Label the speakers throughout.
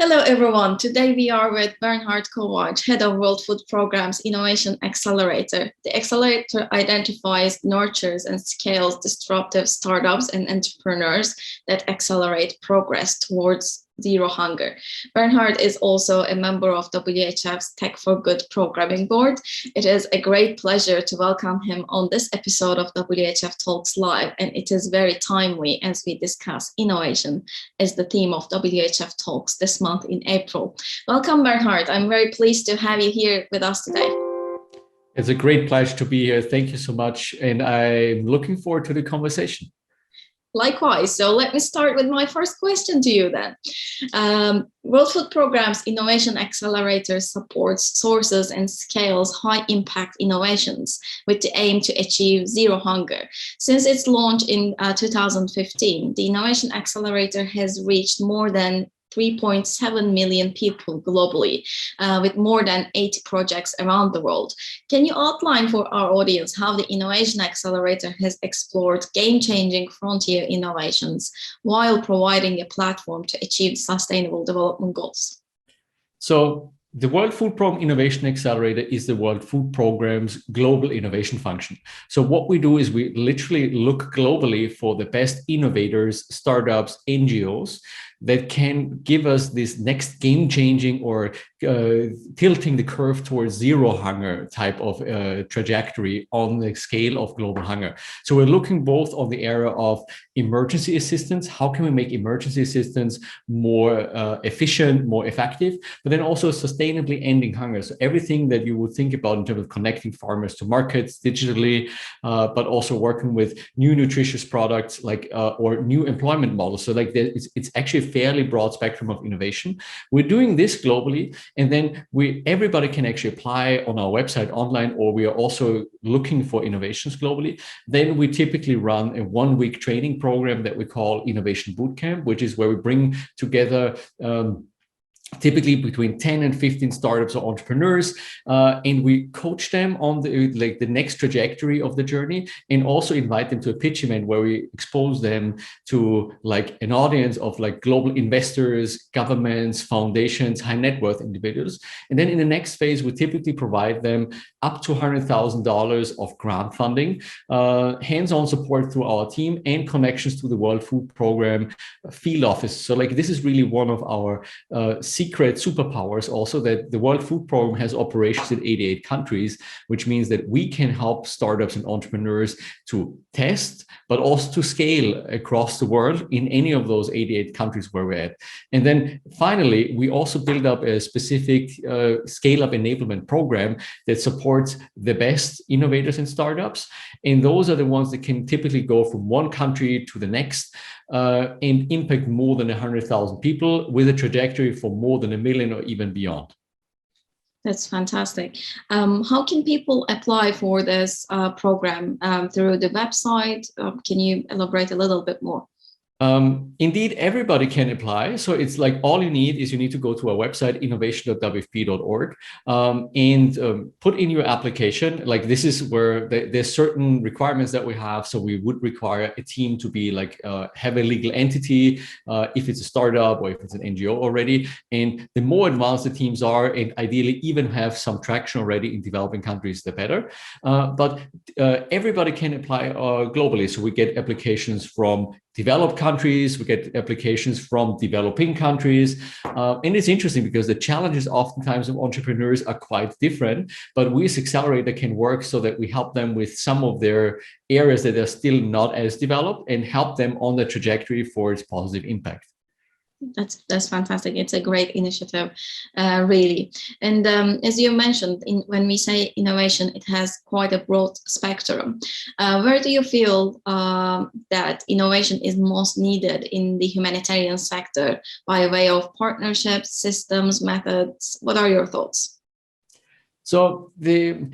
Speaker 1: Hello, everyone. Today we are with Bernhard Kowatsch, Head of World Food Program's Innovation Accelerator. The Accelerator identifies, nurtures, and scales disruptive startups and entrepreneurs that accelerate progress towards zero hunger. Bernhard is also a member of WHF's Tech for Good programming board. It is a great pleasure to welcome him on this episode of WHF Talks Live, and it is very timely as we discuss innovation as the theme of WHF Talks this month in April. Welcome, Bernhard. I'm very pleased to have you here with us today.
Speaker 2: It's a great pleasure to be here. Thank you so much. And I'm looking forward to the conversation.
Speaker 1: Likewise. So let me start with my first question to you then. World Food Program's Innovation Accelerator supports, sources, and scales high-impact innovations with the aim to achieve zero hunger. Since its launch in 2015, the Innovation Accelerator has reached more than 3.7 million people globally, with more than 80 projects around the world. Can you outline for our audience how the Innovation Accelerator has explored game-changing frontier innovations while providing a platform to achieve sustainable development goals?
Speaker 2: So, the World Food Program Innovation Accelerator is the World Food Program's global innovation function. So what we do is we literally look globally for the best innovators, startups, NGOs that can give us this next game-changing or tilting the curve towards zero hunger type of trajectory on the scale of global hunger. So we're looking both on the area of emergency assistance. How can we make emergency assistance more efficient, more effective, but then also sustainably ending hunger. So everything that you would think about in terms of connecting farmers to markets digitally, but also working with new nutritious products like or new employment models. So like it's actually a fairly broad spectrum of innovation. We're doing this globally, and then everybody can actually apply on our website online, or we are also looking for innovations globally. Then we typically run a one-week training program that we call Innovation Bootcamp, which is where we bring together typically between 10 and 15 startups or entrepreneurs, and we coach them on the next trajectory of the journey, and also invite them to a pitch event where we expose them to like an audience of like global investors, governments, foundations, high net worth individuals. And then in the next phase, we typically provide them up to $100,000 of grant funding, hands-on support through our team, and connections to the World Food Program field office. So like this is really one of our secret superpowers also, that the World Food Program has operations in 88 countries, which means that we can help startups and entrepreneurs to test, but also to scale across the world in any of those 88 countries where we're at. And then finally, we also build up a specific scale-up enablement program that supports the best innovators and startups. And those are the ones that can typically go from one country to the next and impact more than 100,000 people with a trajectory for more than 1 million or even beyond.
Speaker 1: That's fantastic. How can people apply for this program through the website? Can you elaborate a little bit more?
Speaker 2: Indeed, everybody can apply. So it's like all you need to go to our website, innovation.wfp.org, and put in your application. Like this is where there's certain requirements that we have. So we would require a team to be like have a legal entity if it's a startup or if it's an NGO already. And the more advanced the teams are, and ideally even have some traction already in developing countries, the better. But everybody can apply globally. So we get applications from developed countries, we get applications from developing countries. And it's interesting because the challenges oftentimes of entrepreneurs are quite different, but we as Accelerator can work so that we help them with some of their areas that are still not as developed and help them on the trajectory for its positive impact.
Speaker 1: That's fantastic. It's a great initiative, really. And as you mentioned, when we say innovation, it has quite a broad spectrum. Where do you feel that innovation is most needed in the humanitarian sector by way of partnerships, systems, methods? What are your thoughts?
Speaker 2: So the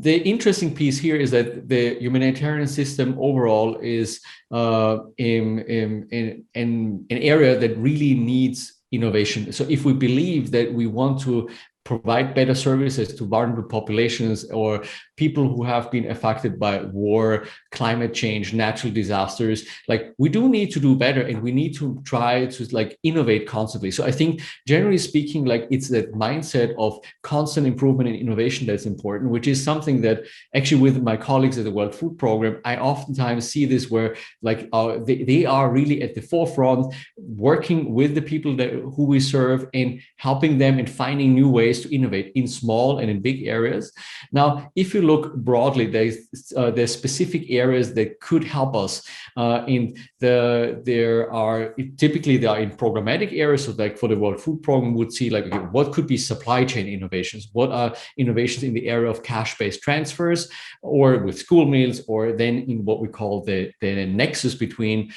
Speaker 2: interesting piece here is that the humanitarian system overall is in an area that really needs innovation. So if we believe that we want to provide better services to vulnerable populations or people who have been affected by war, climate change, natural disasters. Like, we do need to do better, and we need to try to like innovate constantly. So I think, generally speaking, like, it's that mindset of constant improvement and innovation that's important, which is something that actually with my colleagues at the World Food Program, I oftentimes see this where like they are really at the forefront, working with the people who we serve and helping them in finding new ways to innovate in small and in big areas. Now, if you look broadly, there's specific areas that could help us. There are in programmatic areas. So like for the World Food Program, would see like, okay, what could be supply chain innovations? What are innovations in the area of cash-based transfers, or with school meals, or then in what we call the nexus between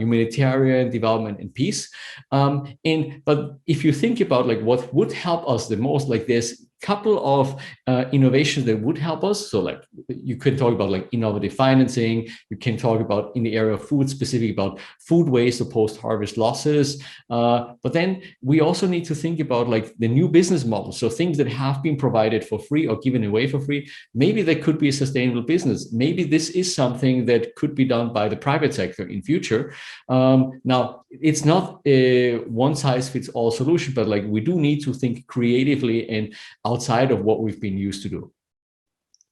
Speaker 2: humanitarian development and peace. But if you think about like what would help us the most, like there's couple of innovations that would help us. So like you can talk about like innovative financing, you can talk about in the area of food, specific about food waste or post-harvest losses. But then we also need to think about like the new business models. So things that have been provided for free or given away for free, maybe they could be a sustainable business. Maybe this is something that could be done by the private sector in future. Now, it's not a one-size-fits-all solution, but like we do need to think creatively and outside of what we've been used to do.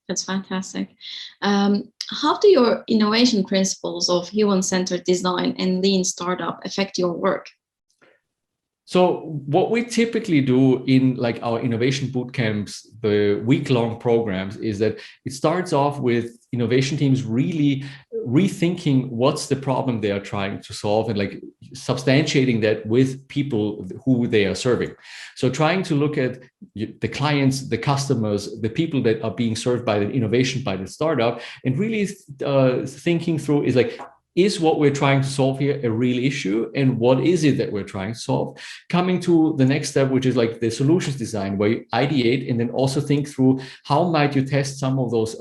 Speaker 1: That's fantastic. How do your innovation principles of human-centered design and lean startup affect your work?
Speaker 2: So what we typically do in like our innovation boot camps, the week-long programs, is that it starts off with innovation teams really rethinking what's the problem they are trying to solve, and like substantiating that with people who they are serving. So trying to look at the clients, the customers, the people that are being served by the innovation, by the startup, and really thinking through is like, is what we're trying to solve here a real issue, and what is it that we're trying to solve? Coming to the next step, which is like the solutions design, where you ideate and then also think through how might you test some of those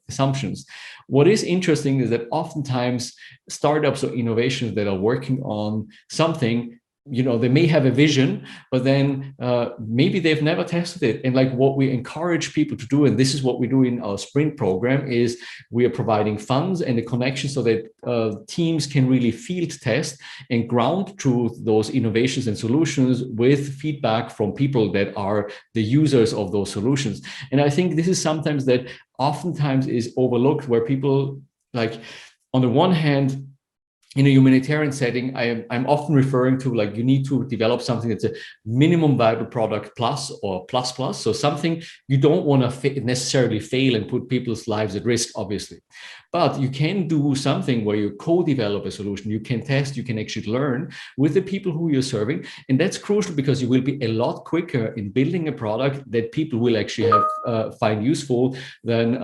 Speaker 2: assumptions. What is interesting is that oftentimes startups or innovations that are working on something, you know, they may have a vision, but then maybe they've never tested it. And like what we encourage people to do, and this is what we do in our sprint program, is we are providing funds and a connection so that teams can really field test and ground truth those innovations and solutions with feedback from people that are the users of those solutions. And I think this is sometimes that oftentimes is overlooked, where people, like, on the one hand, in a humanitarian setting, I'm often referring to like, you need to develop something that's a minimum viable product plus or plus plus. So something you don't want to necessarily fail and put people's lives at risk, obviously. But you can do something where you co-develop a solution, you can test, you can actually learn with the people who you're serving. And that's crucial, because you will be a lot quicker in building a product that people will actually find useful than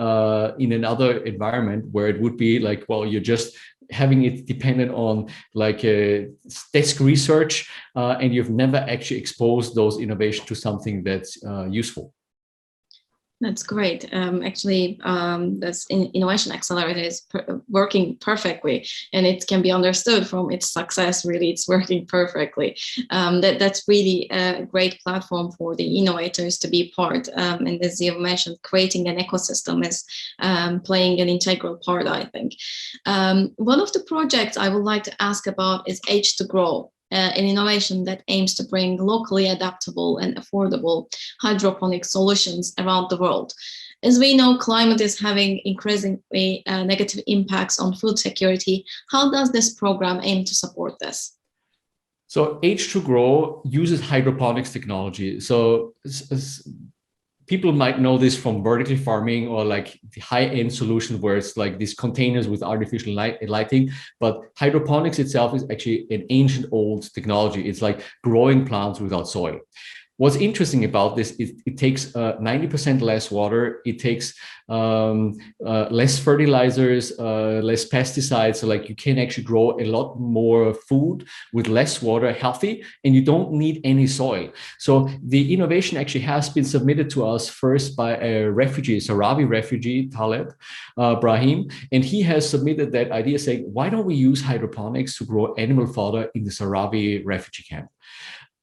Speaker 2: in another environment where it would be like, well, you're just having it dependent on like desk research, and you've never actually exposed those innovations to something that's useful.
Speaker 1: That's great. Actually, this Innovation Accelerator is working perfectly, and it can be understood from its success. Really, it's working perfectly. That's really a great platform for the innovators to be part. And as you mentioned, creating an ecosystem is playing an integral part, I think. One of the projects I would like to ask about is H2Grow. An innovation that aims to bring locally adaptable and affordable hydroponic solutions around the world. As we know, climate is having increasingly negative impacts on food security. How does this program aim to support this?
Speaker 2: So H2Grow uses hydroponics technology. So people might know this from vertical farming or like the high-end solution where it's like these containers with artificial lighting. But hydroponics itself is actually an ancient old technology. It's like growing plants without soil. What's interesting about this is it takes 90% less water. It takes less fertilizers, less pesticides. So like you can actually grow a lot more food with less water, healthy, and you don't need any soil. So the innovation actually has been submitted to us first by a refugee, Sahrawi refugee, Taleb Brahim, and he has submitted that idea saying, why don't we use hydroponics to grow animal fodder in the Sahrawi refugee camp?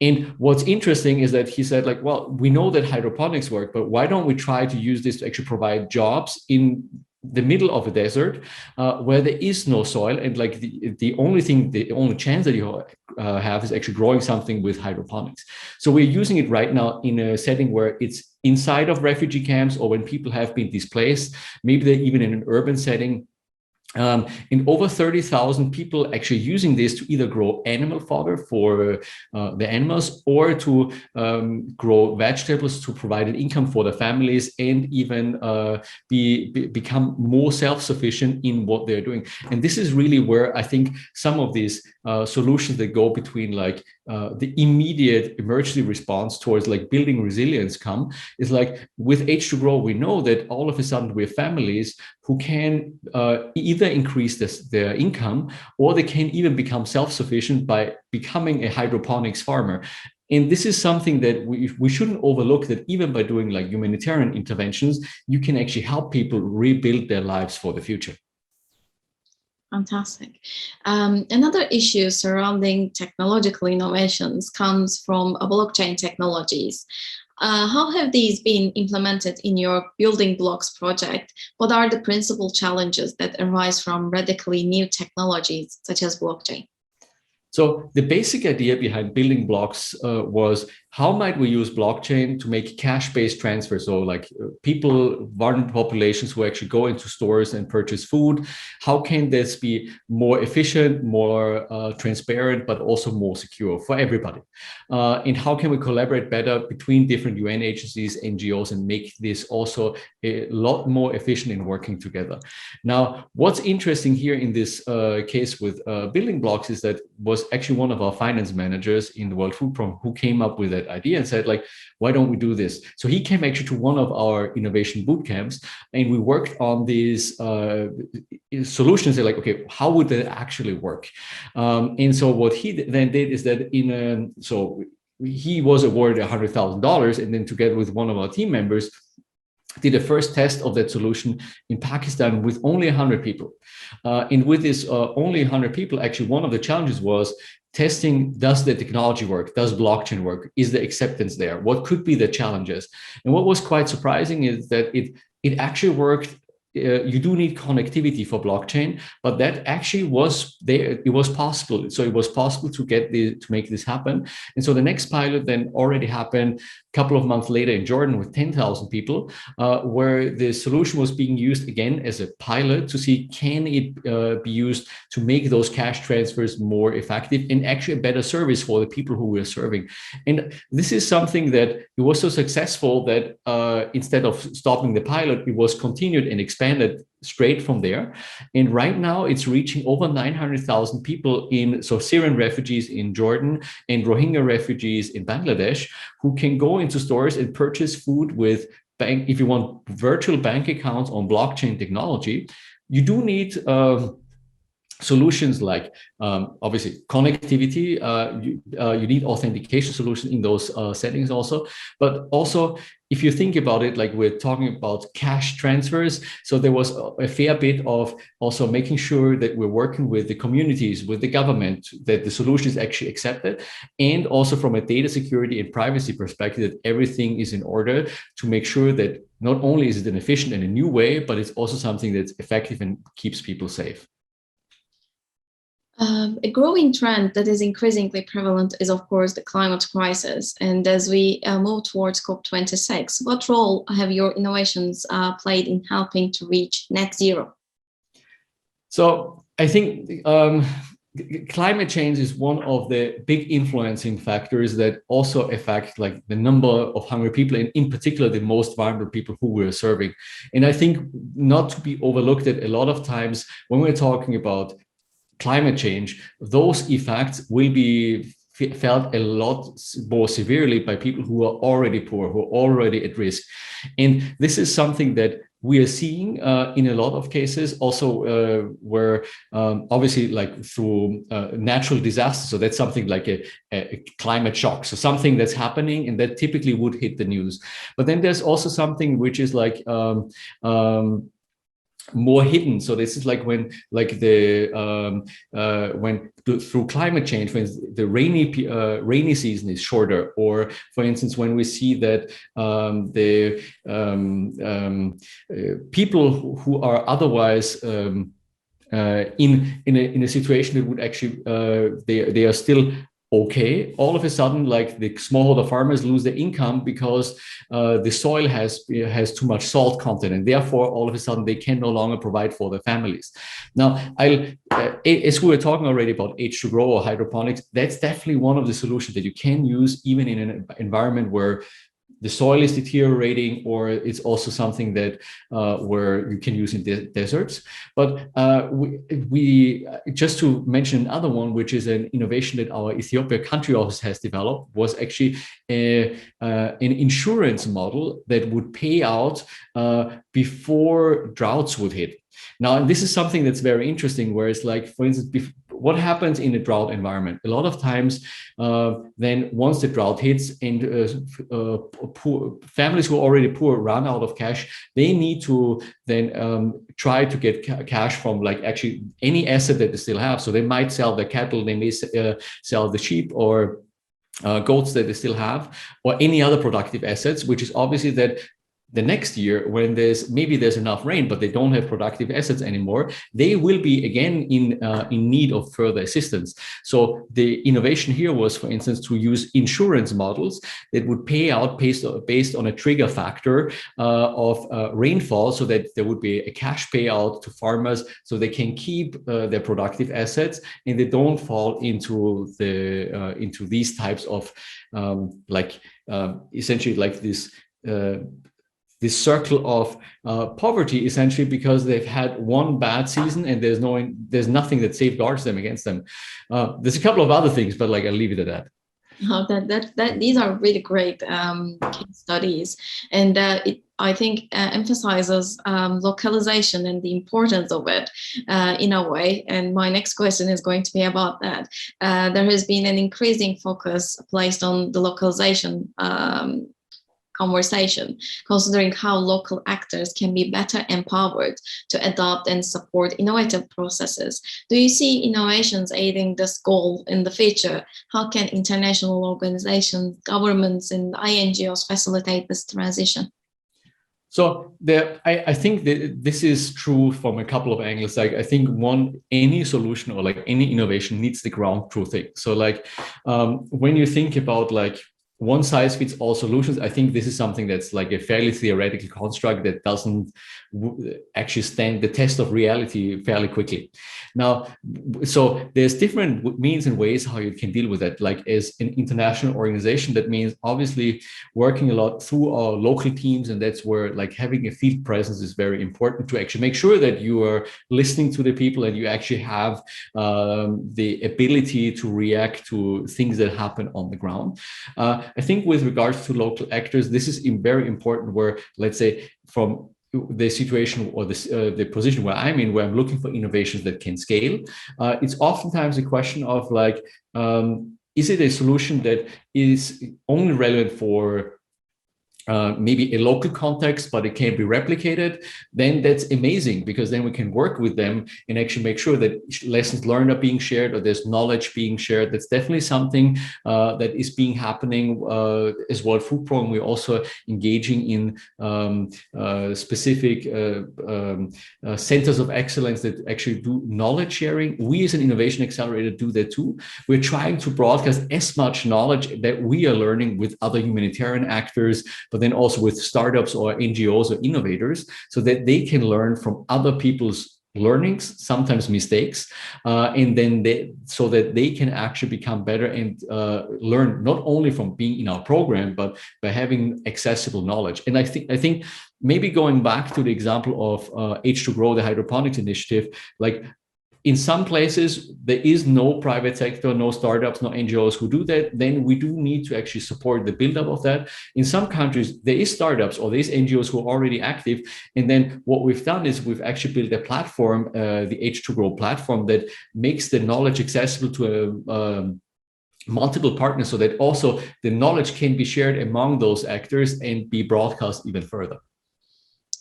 Speaker 2: And what's interesting is that he said, like, well, we know that hydroponics work, but why don't we try to use this to actually provide jobs in the middle of a desert where there is no soil, and like the only chance that you have is actually growing something with hydroponics. So we're using it right now in a setting where it's inside of refugee camps, or when people have been displaced, maybe they're even in an urban setting. And over 30,000 people actually using this to either grow animal fodder for the animals, or to grow vegetables to provide an income for their families, and even become more self-sufficient in what they're doing. And this is really where I think some of these solutions that go between like the immediate emergency response towards like building resilience come, is like with H2Grow, we know that all of a sudden we have families who can either increase their income, or they can even become self-sufficient by becoming a hydroponics farmer. And this is something that we shouldn't overlook, that even by doing like humanitarian interventions, you can actually help people rebuild their lives for the future.
Speaker 1: Fantastic. Another issue surrounding technological innovations comes from blockchain technologies. How have these been implemented in your building blocks project? What are the principal challenges that arise from radically new technologies such as blockchain?
Speaker 2: So the basic idea behind building blocks was, how might we use blockchain to make cash-based transfers? So like people, vulnerable populations who actually go into stores and purchase food, how can this be more efficient, more transparent, but also more secure for everybody? And how can we collaborate better between different UN agencies, NGOs, and make this also a lot more efficient in working together? Now, what's interesting here in this case with building blocks is that was actually one of our finance managers in the World Food Program who came up with that idea and said, like, why don't we do this? So he came actually to one of our innovation boot camps, and we worked on these solutions. They're like, okay, how would that actually work? And so what he then did is that so he was awarded $100,000, and then together with one of our team members, did a first test of that solution in Pakistan with only 100 people. And with this only 100 people, actually, one of the challenges was testing, does the technology work? Does blockchain work? Is the acceptance there? What could be the challenges? And what was quite surprising is that it actually worked. You do need connectivity for blockchain, but that actually was there. It was possible. So it was possible to make this happen. And so the next pilot then already happened a couple of months later in Jordan with 10,000 people, where the solution was being used again as a pilot to see, can it be used to make those cash transfers more effective and actually a better service for the people who we're serving. And this is something that it was so successful that instead of stopping the pilot, it was continued and expanded straight from there. And right now it's reaching over 900,000 people so Syrian refugees in Jordan and Rohingya refugees in Bangladesh, who can go into stores and purchase food with if you want virtual bank accounts on blockchain technology. You do need solutions like obviously connectivity. You need authentication solutions in those settings also, but also if you think about it, like we're talking about cash transfers, so there was a fair bit of also making sure that we're working with the communities, with the government, that the solution is actually accepted, and also from a data security and privacy perspective, that everything is in order to make sure that not only is it an efficient and a new way, but it's also something that's effective and keeps people safe.
Speaker 1: A growing trend that is increasingly prevalent is, of course, the climate crisis. And as we move towards COP26, what role have your innovations played in helping to reach net zero?
Speaker 2: So I think climate change is one of the big influencing factors that also affect like the number of hungry people, and in particular the most vulnerable people who we're serving. And I think not to be overlooked that a lot of times when we're talking about climate change, those effects will be felt a lot more severely by people who are already poor, who are already at risk. And this is something that we are seeing in a lot of cases also where obviously like through natural disasters. So that's something like a climate shock. So something that's happening and that typically would hit the news. But then there's also something which is like more hidden. So this is like when, like through climate change, when the rainy season is shorter, or for instance, when we see that people who are otherwise in a situation that would actually they are still okay, all of a sudden, like the smallholder farmers lose their income because the soil has too much salt content, and therefore all of a sudden they can no longer provide for their families. Now, as we were talking already about H2Grow or hydroponics, that's definitely one of the solutions that you can use even in an environment where the soil is deteriorating, or it's also something that where you can use in deserts. But we just to mention another one, which is an innovation that our Ethiopia country office has developed, was actually an insurance model that would pay out before droughts would hit. Now, this is something that's very interesting, where it's like, for instance, what happens in a drought environment? A lot of times, then once the drought hits and poor families who are already poor run out of cash, they need to then try to get cash from like actually any asset that they still have. So they might sell their cattle, they may sell the sheep or goats that they still have, or any other productive assets, which is obviously that the next year, when there's enough rain, but they don't have productive assets anymore, they will be again in need of further assistance. So the innovation here was, for instance, to use insurance models that would pay out based on a trigger factor of rainfall, so that there would be a cash payout to farmers, so they can keep their productive assets and they don't fall into these types of essentially like this circle of poverty, essentially, because they've had one bad season and there's nothing that safeguards them against them. There's a couple of other things, but like I'll leave it at that.
Speaker 1: Oh, that these are really great case studies, and I think emphasizes localization and the importance of it in a way. And my next question is going to be about that. There has been an increasing focus placed on the localization conversation, considering how local actors can be better empowered to adopt and support innovative processes. Do you see innovations aiding this goal in the future? How can international organizations, governments, and NGOs facilitate this transition?
Speaker 2: So I think that this is true from a couple of angles. Like I think any solution or like any innovation needs the ground truth thing. So like when you think about like one size fits all solutions, I think this is something that's like a fairly theoretical construct that doesn't actually stand the test of reality fairly quickly. Now, so there's different means and ways how you can deal with that. Like as an international organization, that means obviously working a lot through our local teams, and that's where like having a field presence is very important to actually make sure that you are listening to the people and you actually have the ability to react to things that happen on the ground. I think with regards to local actors, this is very important, where, let's say, from the situation or the position where I'm in, where I'm looking for innovations that can scale, it's oftentimes a question of like, is it a solution that is only relevant for maybe a local context, but it can be replicated? Then that's amazing, because then we can work with them and actually make sure that lessons learned are being shared, or there's knowledge being shared. That's definitely something that is being happening as World Food Program. We're also engaging in specific centers of excellence that actually do knowledge sharing. We as an innovation accelerator do that too. We're trying to broadcast as much knowledge that we are learning with other humanitarian actors, but then also with startups or NGOs or innovators, so that they can learn from other people's learnings, sometimes mistakes, and then so that they can actually become better and learn not only from being in our program, but by having accessible knowledge. And I think maybe going back to the example of H2Grow, the hydroponics initiative, like in some places, there is no private sector, no startups, no NGOs who do that. Then we do need to actually support the buildup of that. In some countries, there is startups or there is NGOs who are already active. And then what we've done is we've actually built a platform, the H2Grow platform, that makes the knowledge accessible to multiple partners, so that also the knowledge can be shared among those actors and be broadcast even further.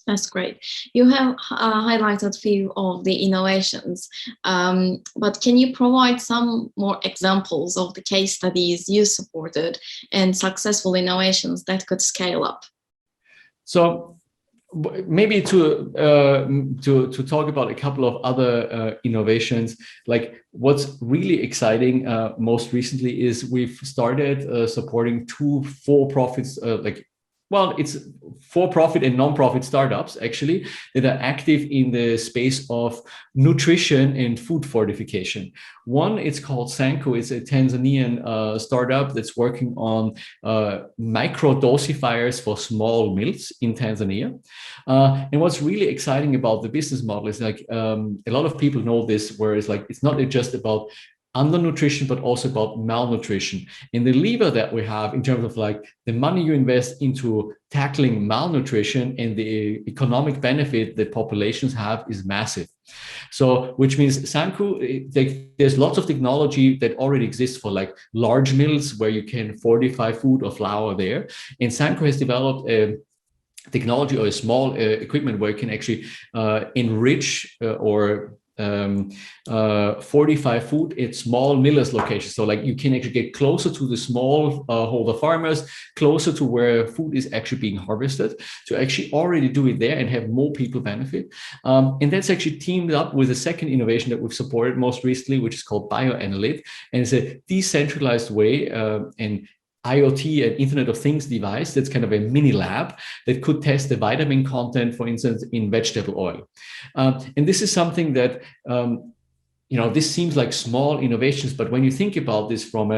Speaker 1: That's great. You have highlighted a few of the innovations, but can you provide some more examples of the case studies you supported and successful innovations that could scale up?
Speaker 2: So maybe to talk about a couple of other innovations, like what's really exciting most recently is we've started supporting two for-profits, it's for-profit and non-profit startups actually that are active in the space of nutrition and food fortification. One, it's called Sanko. It's a Tanzanian startup that's working on micro dosifiers for small meals in Tanzania. And what's really exciting about the business model is like a lot of people know this, whereas like it's not just about undernutrition, but also about malnutrition. And the lever that we have in terms of like the money you invest into tackling malnutrition and the economic benefit that populations have is massive. So, which means Sanko, there's lots of technology that already exists for like large mills where you can fortify food or flour there. And Sanko has developed a technology or a small equipment where you can actually enrich or fortify food at small millers locations. So like you can actually get closer to the small holder farmers, closer to where food is actually being harvested, to actually already do it there and have more people benefit. And that's actually teamed up with a second innovation that we've supported most recently, which is called BioAnalyt. And it's a decentralized way and IoT and Internet of Things device that's kind of a mini lab that could test the vitamin content, for instance, in vegetable oil. And this is something that, this seems like small innovations, but when you think about this from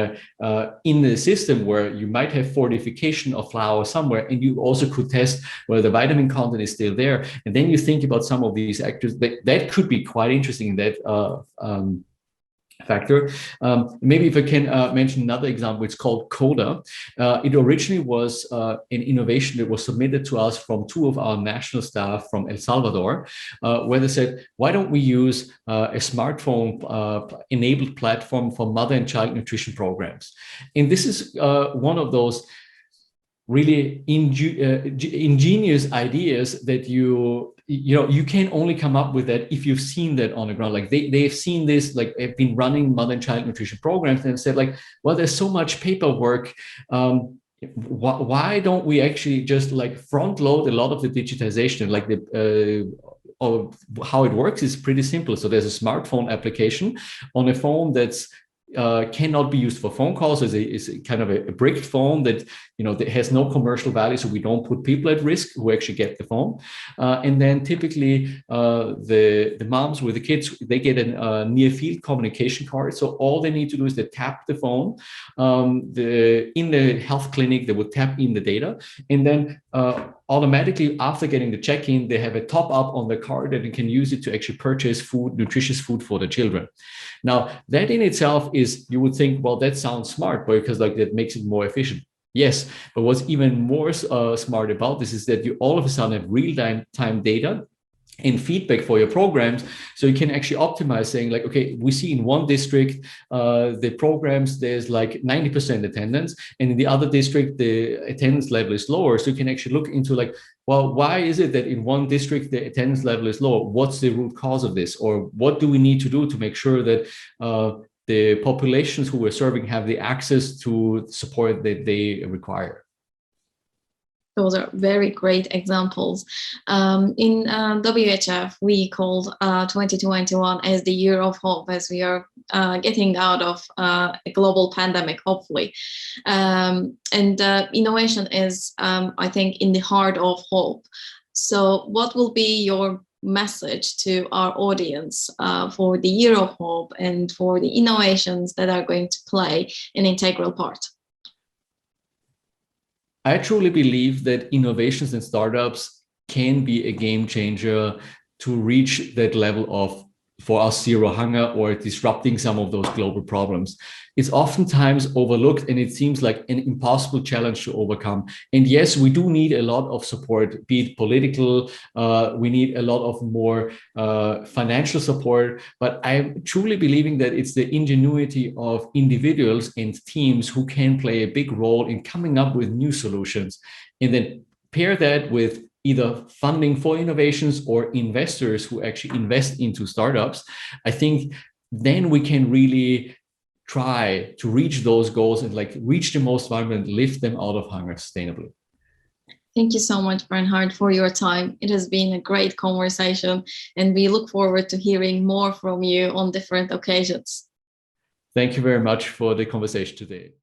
Speaker 2: in the system where you might have fortification of flour somewhere, and you also could test whether the vitamin content is still there, and then you think about some of these actors, that could be quite interesting in that factor. Maybe if I can mention another example, it's called CODA. It originally was an innovation that was submitted to us from two of our national staff from El Salvador, where they said, why don't we use a smartphone enabled platform for mother and child nutrition programs? And this is one of those really ingenious ideas that you can only come up with that if you've seen that on the ground. Like they've seen this, like they've been running mother and child nutrition programs and said like, well, there's so much paperwork. Why don't we actually just like front load a lot of the digitization? Like how it works is pretty simple. So there's a smartphone application on a phone that's cannot be used for phone calls. It's kind of a bricked phone that that has no commercial value, so we don't put people at risk who actually get the phone. And then typically the moms with the kids, they get a near field communication card. So all they need to do is they tap the phone. In the health clinic, they would tap in the data, and then automatically after getting the check-in, they have a top up on the card that they can use it to actually purchase food, nutritious food for the children. Now that in itself is, you would think, well, that sounds smart because like that makes it more efficient. Yes, but what's even more smart about this is that you all of a sudden have real-time data and feedback for your programs, so you can actually optimize, saying like, okay, we see in one district the programs there's like 90% attendance, and in the other district the attendance level is lower. So you can actually look into like, well, why is it that in one district the attendance level is lower? What's the root cause of this, or what do we need to do to make sure that the populations who we're serving have the access to support that they require?
Speaker 1: Those are very great examples. In WHF, we called 2021 as the year of hope, as we are getting out of a global pandemic, hopefully. And innovation is, I think, in the heart of hope. So what will be your message to our audience for the year of hope and for the innovations that are going to play an integral part?
Speaker 2: I truly believe that innovations and startups can be a game changer to reach that level of, for us, zero hunger or disrupting some of those global problems. It's oftentimes overlooked, and it seems like an impossible challenge to overcome. And yes, we do need a lot of support, be it political, we need a lot of more financial support, but I'm truly believing that it's the ingenuity of individuals and teams who can play a big role in coming up with new solutions. And then pair that with either funding for innovations or investors who actually invest into startups, I think then we can really try to reach those goals and like reach the most vulnerable and lift them out of hunger sustainably.
Speaker 1: Thank you so much, Bernhard, for your time. It has been a great conversation, and we look forward to hearing more from you on different occasions.
Speaker 2: Thank you very much for the conversation today.